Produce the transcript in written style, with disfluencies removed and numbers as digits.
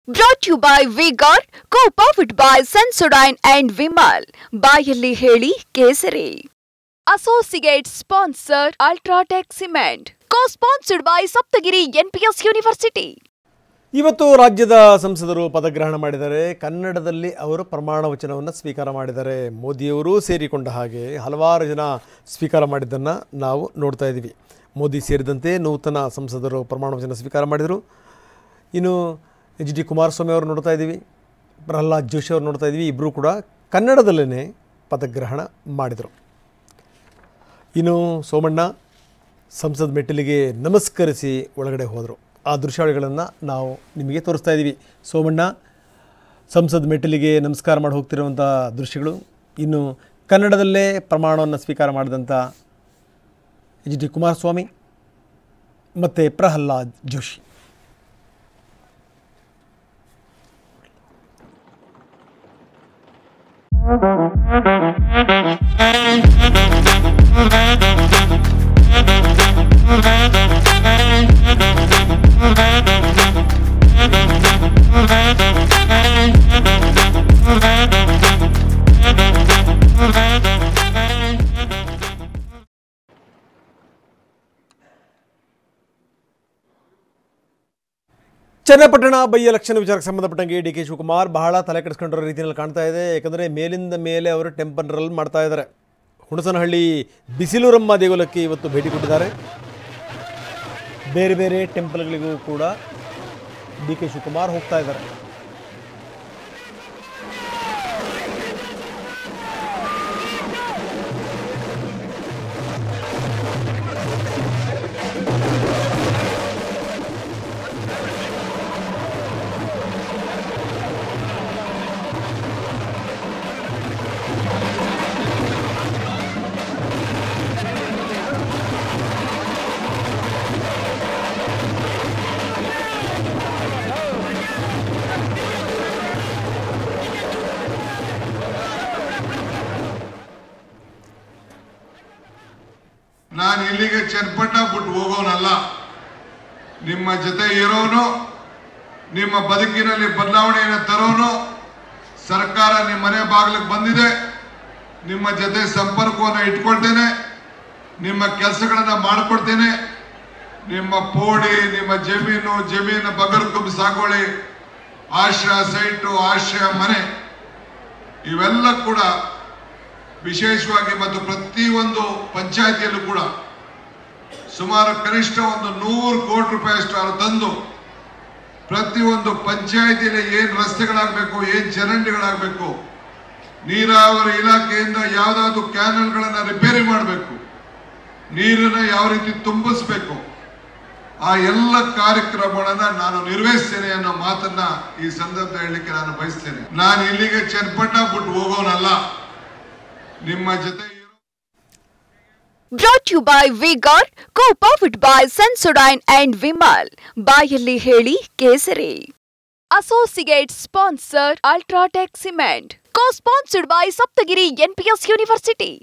Brought to you by V-Guard, co-powered by Sensodyne and Vimal. ಬಾಯಲ್ಲಿ ಹೇಳಿ ಕೇಸರಿ. Associate sponsor Ultratech Cement. Co-sponsored by Saptagiri NPS University. ಇವತ್ತು ರಾಜ್ಯದ ಸಂಸದರು ಪದಗ್ರಹಣ ಮಾಡಿದ್ದಾರೆ. ಕನ್ನಡದಲ್ಲಿ ಅವರು ಪ್ರಮಾಣ ವಚನವನ್ನು ಸ್ವೀಕಾರ ಮಾಡಿದ್ದಾರೆ. ಮೋದಿಯವರು ಸೇರಿಕೊಂಡ ಹಾಗೆ ಹಲವಾರು ಜನ ಸ್ವೀಕಾರ ಮಾಡಿದ್ದನ್ನು ನಾವು ನೋಡ್ತಾ ಇದ್ದೀವಿ. ಮೋದಿ ಸೇರಿದಂತೆ ನೂತನ ಸಂಸದರು ಪ್ರಮಾಣ ವಚನ ಸ್ವೀಕಾರ ಮಾಡಿದರು. ಇನ್ನು ಎಚ್ ಡಿ ಕುಮಾರಸ್ವಾಮಿ ಅವರು ನೋಡ್ತಾ ಇದ್ದೀವಿ, ಪ್ರಹ್ಲಾದ್ ಜೋಶಿ ಅವರು ನೋಡ್ತಾ ಇದ್ದೀವಿ. ಇಬ್ಬರು ಕೂಡ ಕನ್ನಡದಲ್ಲೇ ಪದಗ್ರಹಣ ಮಾಡಿದರು. ಇನ್ನು ಸೋಮಣ್ಣ ಸಂಸತ್ ಮೆಟ್ಟಿಲಿಗೆ ನಮಸ್ಕರಿಸಿ ಒಳಗಡೆ ಹೋದರು. ಆ ದೃಶ್ಯಾವಳಿಗಳನ್ನು ನಾವು ನಿಮಗೆ ತೋರಿಸ್ತಾ ಇದ್ದೀವಿ. ಸೋಮಣ್ಣ ಸಂಸತ್ ಮೆಟ್ಟಿಲಿಗೆ ನಮಸ್ಕಾರ ಮಾಡಿ ಹೋಗ್ತಿರುವಂಥ ದೃಶ್ಯಗಳು. ಇನ್ನು ಕನ್ನಡದಲ್ಲೇ ಪ್ರಮಾಣವನ್ನು ಸ್ವೀಕಾರ ಮಾಡಿದಂಥ ಎಚ್ ಡಿ ಕುಮಾರಸ್ವಾಮಿ ಮತ್ತು ಪ್ರಹ್ಲಾದ್ ಜೋಶಿ. ಚನ್ನಪಟ್ಟಣ ಬೈ ಎಲೆಕ್ಷನ್ ವಿಚಾರಕ್ಕೆ ಸಂಬಂಧಪಟ್ಟಂಗೆ ಡಿ ಕೆ ಶಿವಕುಮಾರ್ ಬಹಳ ತಲೆ ಕೆಡಿಸ್ಕೊಂಡಿರೋ ರೀತಿಯಲ್ಲಿ ಕಾಣ್ತಾ ಇದೆ. ಯಾಕಂದರೆ ಮೇಲಿಂದ ಮೇಲೆ ಅವರು ಟೆಂಪಲ್ ರನ್ ಮಾಡ್ತಾ ಇದ್ದಾರೆ. ಹುಣಸನಹಳ್ಳಿ ಬಿಸಿಲೂರಮ್ಮ ದೇಗುಲಕ್ಕೆ ಇವತ್ತು ಭೇಟಿ ಕೊಟ್ಟಿದ್ದಾರೆ. ಬೇರೆ ಬೇರೆ ಟೆಂಪಲ್ಗಳಿಗೂ ಕೂಡ ಡಿ ಕೆ ಶಿವಕುಮಾರ್ ಹೋಗ್ತಾ ಇದ್ದಾರೆ. ನಾನು ಇಲ್ಲಿಗೆ ಚನ್ನಪಟ್ಟಣ ಬಿಟ್ಟು ಹೋಗೋನಲ್ಲ. ನಿಮ್ಮ ಜೊತೆ ಇರೋನು, ನಿಮ್ಮ ಬದುಕಿನಲ್ಲಿ ಬದಲಾವಣೆಯನ್ನು ತರೋನು. ಸರ್ಕಾರ ನಿಮ್ಮ ಮನೆ ಬಾಗಿಲಿಗೆ ಬಂದಿದೆ. ನಿಮ್ಮ ಜೊತೆ ಸಂಪರ್ಕವನ್ನು ಇಟ್ಕೊಳ್ತೇನೆ. ನಿಮ್ಮ ಕೆಲಸಗಳನ್ನು ಮಾಡಿಕೊಡ್ತೇನೆ. ನಿಮ್ಮ ಪೋಡಿ, ನಿಮ್ಮ ಜಮೀನು ಬಗರ್ಕುಂಬ ಸಾಗುವಳಿ, ಆಶ್ರಯ ಸೈಟು, ಆಶ್ರಯ ಮನೆ, ಇವೆಲ್ಲ ಕೂಡ ವಿಶೇಷವಾಗಿ ಮತ್ತು ಪ್ರತಿಯೊಂದು ಪಂಚಾಯತಿಯಲ್ಲೂ ಕೂಡ ಸುಮಾರು ಕನಿಷ್ಠ 100 ಕೋಟಿ ರೂಪಾಯಿಯಷ್ಟು ಅವರು ತಂದು ಪ್ರತಿಯೊಂದು ಪಂಚಾಯತಿಯಲ್ಲಿ ಏನು ರಸ್ತೆಗಳಾಗಬೇಕು, ಏನು ಚರಂಡಿಗಳಾಗಬೇಕು, ನೀರಾವರಿ ಇಲಾಖೆಯಿಂದ ಯಾವುದಾದ್ರು ಕ್ಯಾನಲ್ಗಳನ್ನು ರಿಪೇರಿ ಮಾಡಬೇಕು, ನೀರನ್ನು ಯಾವ ರೀತಿ ತುಂಬಿಸಬೇಕು, ಆ ಎಲ್ಲ ಕಾರ್ಯಕ್ರಮಗಳನ್ನು ನಾನು ನಿರ್ವಹಿಸ್ತೇನೆ ಅನ್ನೋ ಮಾತನ್ನ ಈ ಸಂದರ್ಭ ಹೇಳಲಿಕ್ಕೆ ನಾನು ಬಯಸ್ತೇನೆ. ನಾನು ಇಲ್ಲಿಗೆ ಚನ್ನಪಟ್ಟಣ ಬಿಟ್ಟು ಹೋಗೋನಲ್ಲ. ನಿಮ್ಮ ಜೊತೆ Brought to you by V-Guard, co-powered by Sensodyne and Vimal. ಬಾಯಲ್ಲಿ ಹೇಳಿ ಕೇಸರಿ. Associate sponsor Ultratech Cement. Co-sponsored by Saptagiri NPS University.